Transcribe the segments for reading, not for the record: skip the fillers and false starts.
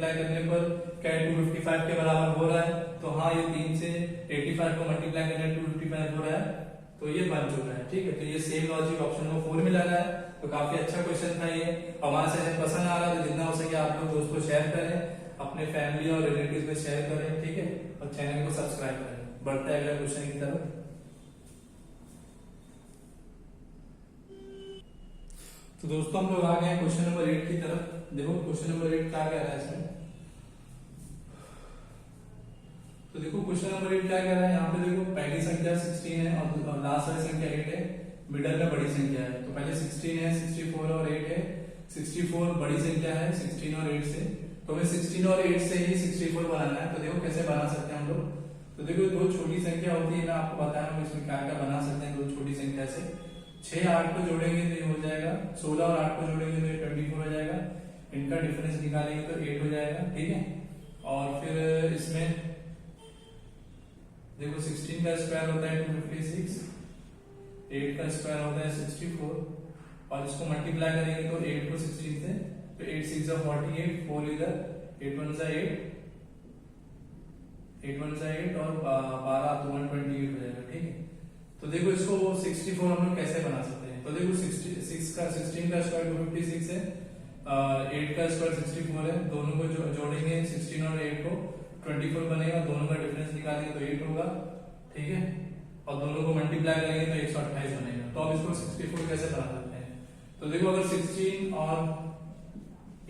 Multiply करने पर क्या 255 के बराबर हो रहा है, तो हाँ ये 3 से 85 को मल्टीप्लाई करने 255 हो रहा है, तो ये बन चुका है। ठीक है, तो ये सेम लॉजिक ऑप्शन नंबर 4 में लगा है। तो काफी अच्छा क्वेश्चन था ये। हमारा सेशन पसंद आ रहा है तो जितना हो सके आप लोग दोस्तों शेयर करें, अपने फैमिली और रिलेटिव में शेयर करें। ठीक है, और चैनल को सब्सक्राइब करें। बढ़ते हैं अगले क्वेश्चन की तरफ। तो दोस्तों हम लोग आ गए हैं क्वेश्चन नंबर 8 की तरफ। देखो क्वेश्चन नंबर 8 क्या कह रहा है इसमें। तो देखो क्वेश्चन नंबर 8 क्या कह रहा है, यहाँ पे देखो पहली संख्या 16 है और लास्ट वाली संख्या 8 है, मिडल में बड़ी संख्या है। तो पहले 16 है, 64 और 8 है। 64 बड़ी संख्या है 16 और 8 से, तो हमें 16 और 8 से ही 64 बनाना है। तो देखो कैसे बना सकते हैं हम लोग। तो देखो दो छोटी संख्या होती है, मैं आपको बताया हूँ इसमें क्या क्या बना सकते हैं। दो छोटी संख्या से 6 8 को जोड़ेंगे तो ये हो जाएगा, 16 और 8 को जोड़ेंगे तो ये 24 हो जाएगा। इनका डिफरेंस निकालेंगे तो 8 हो जाएगा। ठीक है, और फिर इसमें देखो 16 का स्क्वायर होता है 256, 8 का स्क्वायर होता है 64, और इसको मल्टीप्लाई करेंगे तो 8 को 16 से, तो 8 6 48, 4 इधर, 8 1 8, 8 1 8 और 12 तो 128 हो जाएगा। ठीक है, तो देखो इसको 64 हम लोग कैसे बना सकते हैं। तो देखो 16 का स्क्वायर 256 है, 8 का स्क्वायर 64 है, दोनों को जोड़ेंगे 16 और 8 को 24 बनेगा, दोनों का डिफरेंस निकालेंगे तो 8 होगा। ठीक है, और दोनों को मल्टीप्लाई करेंगे तो 128 बनेगा। तो अब इसको 64 कैसे बना सकते हैं। तो देखो अगर 16 और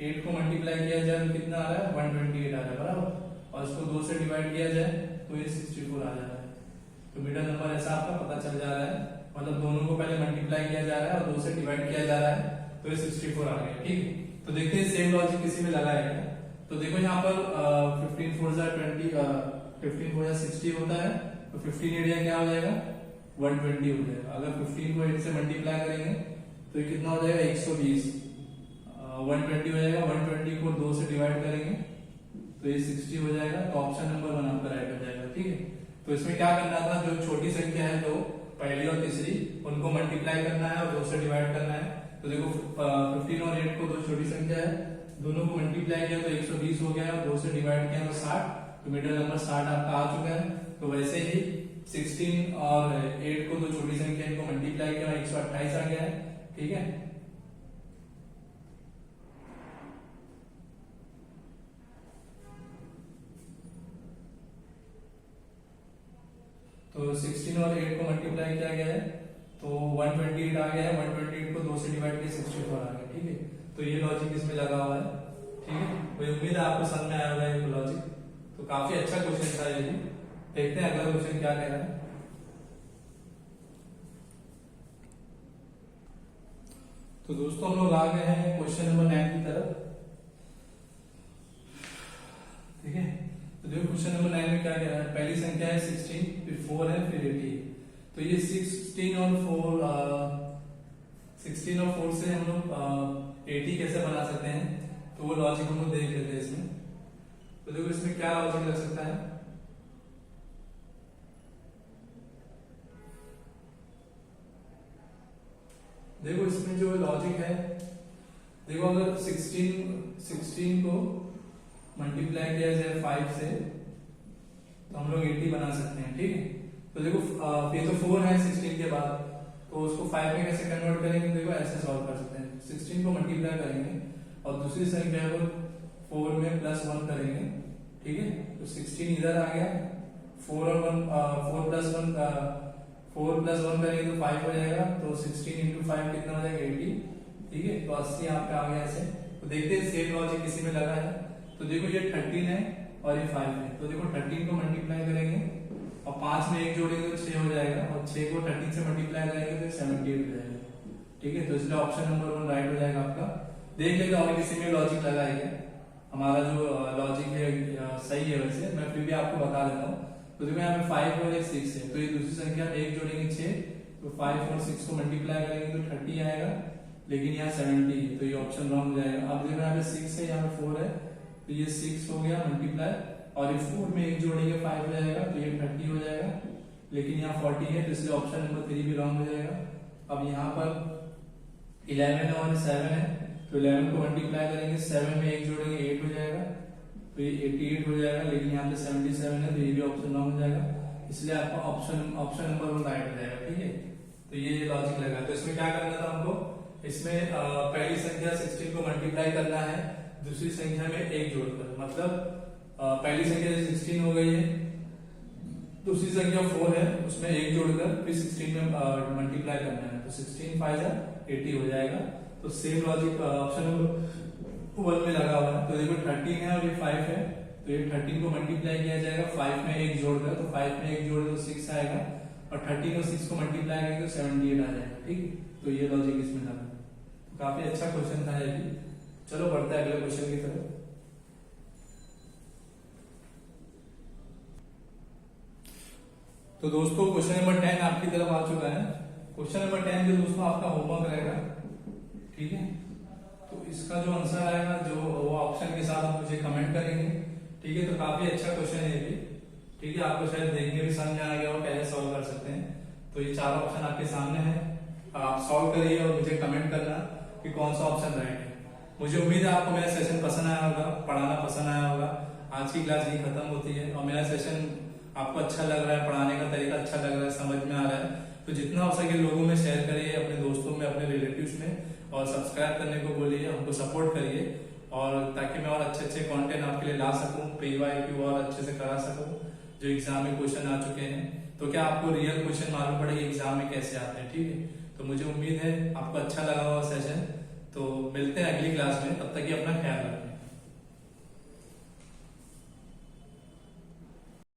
8 को मल्टीप्लाई किया जाए तो कितना आ रहा है, 128 आ रहा है बराबर, और इसको 2 से डिवाइड किया जाए तो ये 64 आ जा रहा है। तो मिडल नंबर ऐसा आपका पता चल जा रहा है, मतलब दोनों को पहले मल्टीप्लाई किया जा रहा है और 2 से डिवाइड किया जा रहा है, तो ये 64 आ गया। ठीक है, तो देखते हैं सेम लॉजिक किसी में लगा है। तो देखो यहाँ पर 15 4 20, 15 4 60 होता है, तो 15 एरिया क्या हो जाएगा, 120 हो जाएगा। अगर 15 को 8 से मल्टीप्लाई करेंगे तो ये कितना हो जाएगा, 120, 120 हो जाएगा। 120 को 2 से डिवाइड करेंगे तो ये 60 हो जाएगा। तो ऑप्शन नंबर 1 आपका राइट हो जाएगा। ठीक है, तो इसमें क्या करना था, जो छोटी संख्या है तो पहली और तीसरी उनको मल्टीप्लाई करना है और 2 से डिवाइड करना है। तो देखो 15 और 8 को दो छोटी संख्या है, दोनों को मल्टीप्लाई किया तो 120 हो गया, और 2 से डिवाइड किया तो 60, तो मिडिल नंबर 60 आपका आ चुका है। तो वैसे ही 16 और 8 को दो छोटी संख्या इनको मल्टीप्लाई किया 128 आ गया है। ठीक है, तो 16 और 8 को मल्टीप्लाई किया गया है तो 128 आ गया है। 128 को 2 से डिवाइड किया 64 आ गया। ठीक है, तो ये लॉजिक इसमें लगा हुआ है। ठीक है, मुझे उम्मीद है आपको समझ में आया होगा ये लॉजिक। तो काफी अच्छा क्वेश्चन था ये भी। देखते हैं अगला क्वेश्चन क्या कह रहा है। तो दोस्तों हम लोग आ गए हैं क्वेश्चन नंबर 9 की तरफ। ठीक है, तो देखो क्वेश्चन नंबर 9 में क्या कह रहा है, पहली संख्या है 16, फिर 4 है, फिर 80। तो ये 16 और 4 से हम लोग 80 कैसे बना सकते हैं, तो वो लॉजिक हम लोग देख लेते हैं इसमें। तो देखो इसमें क्या लॉजिक लग सकता है। देखो इसमें जो लॉजिक है, देखो अगर 16 को मल्टीप्लाई किया जाए 5 से तो हम लोग 80 बना सकते हैं। ठीक है, तो देखो ये तो 4 है 16 के बाद, तो उसको 5 में कैसे कन्वर्ट करेंगे, देखो ऐसे सॉल्व कर सकते हैं। 16 को मल्टीप्लाई करेंगे और दूसरी संख्या को 4 में +1 करेंगे। ठीक है, तो 16 इधर आ गया, 4 + 1 करेंगे तो 5 हो जाएगा। तो 16 × 5 कितना हो जाएगा, 80। ठीक है, तो 80 यहाँ पे आ गया ऐसे। तो देखते हैं सेम लॉजिक किसी में लगा है। तो देखो ये 13 है और ये 5 है, तो देखो 13 को मल्टीप्लाई करेंगे और 5 में 1 जोड़ेंगे तो 6 हो जाएगा, और 6 को 13 से मल्टीप्लाई करेंगे तो 78 हो जाएगा। ठीक है, तो इसलिए ऑप्शन नंबर 1 राइट हो जाएगा आपका। देख लेगा और किसी में लॉजिक लगा है। हमारा जो लॉजिक है सही है, वैसे मैं फिर भी आपको बता देता हूँ। तो देखो यहाँ पे 5 और 6 है, तो ये दूसरी संख्या 1 जोड़ेंगे 6, तो 5 और 6 को मल्टीप्लाई करेंगे तो 30 आएगा, लेकिन यहाँ 70 है, तो ये ऑप्शन रॉन्ग हो जाएगा। अब देखो यहाँ पे 6 है, यहाँ पे 4 है, तो ये 6 हो गया मल्टीप्लाई, और ये 4 में 1 जोड़ेंगे 5 हो जाएगा, तो ये 30 हो जाएगा, लेकिन यहाँ 40 है, तो इसलिए ऑप्शन नंबर 3 भी रॉन्ग हो जाएगा। अब यहाँ पर 11 और 7 है, तो 11 को मल्टीप्लाई करेंगे, 7 में 1 जोड़ेंगे 8 हो जाएगा, तो ये 88 हो जाएगा, लेकिन यहाँ पे 77 है तो ये भी ऑप्शन रॉन्ग हो जाएगा, इसलिए आपका ऑप्शन नंबर 1 राइट हो जाएगा। ठीक है, तो ये लॉजिक लगा। तो इसमें क्या करना था हमको, इसमें पहली संख्या 16 को मल्टीप्लाई करना है दूसरी संख्या में 1 जोड़कर, मतलब पहली संख्या 16 हो गई है, दूसरी संख्या 4 है, उसमें 1 जोड़कर फिर 16 में मल्टीप्लाई करना है, तो 16 5 80 हो जाएगा। तो सेम लॉजिक ऑप्शन नंबर 1 में लगा हुआ है। तो देखो 13 है और ये 5 है, तो ये 13 को मल्टीप्लाई किया जाएगा 5 में 1 जोड़कर, तो 5 में 1 जोड़ तो 6 आएगा, और 13 और 6 को मल्टीप्लाई करेंगे तो 78 आ जाएगा। ठीक, तो ये लॉजिक इसमें लगा। तो काफी अच्छा क्वेश्चन था ये भी। चलो बढ़ते हैं अगले क्वेश्चन की तरफ। तो दोस्तों क्वेश्चन नंबर 10 आपकी तरफ आ चुका है। क्वेश्चन नंबर 10 जो दोस्तों आपका होमवर्क रहेगा, ठीक है, तो इसका जो आंसर आएगा जो वो ऑप्शन के साथ आप मुझे कमेंट करेंगे। ठीक है, तो काफी अच्छा क्वेश्चन है ये भी। ठीक है, आपको शायद देखने भी समझ आ गया हो कैसे सॉल्व कर सकते हैं। तो ये 4 ऑप्शन आपके सामने है, आप सॉल्व करिए और मुझे कमेंट करना कि कौन सा ऑप्शन राइट है। मुझे उम्मीद है आपको मेरा सेशन पसंद आया होगा, पढ़ाना पसंद आया होगा। आज की क्लास यही खत्म होती है और मेरा सेशन आपको अच्छा लग रहा है, पढ़ाने का तरीका अच्छा लग रहा है, समझ में आ रहा है, तो जितना हो सके लोगों में शेयर करिए, अपने दोस्तों में, अपने रिलेटिव्स में, और सब्सक्राइब करने को बोलिए, हमको सपोर्ट करिए, और ताकि मैं और अच्छे अच्छे कंटेंट आपके लिए ला सकूं, PYQ और अच्छे से करा सकूं। जो एग्जाम में क्वेश्चन आ चुके हैं, तो क्या आपको रियल क्वेश्चन मालूम पड़ेगा एग्जाम में कैसे आते हैं। ठीक है, तो मुझे उम्मीद है आपको अच्छा लगा हुआ सेशन। तो मिलते हैं अगली क्लास में, तब तक ही अपना ख्याल रखें।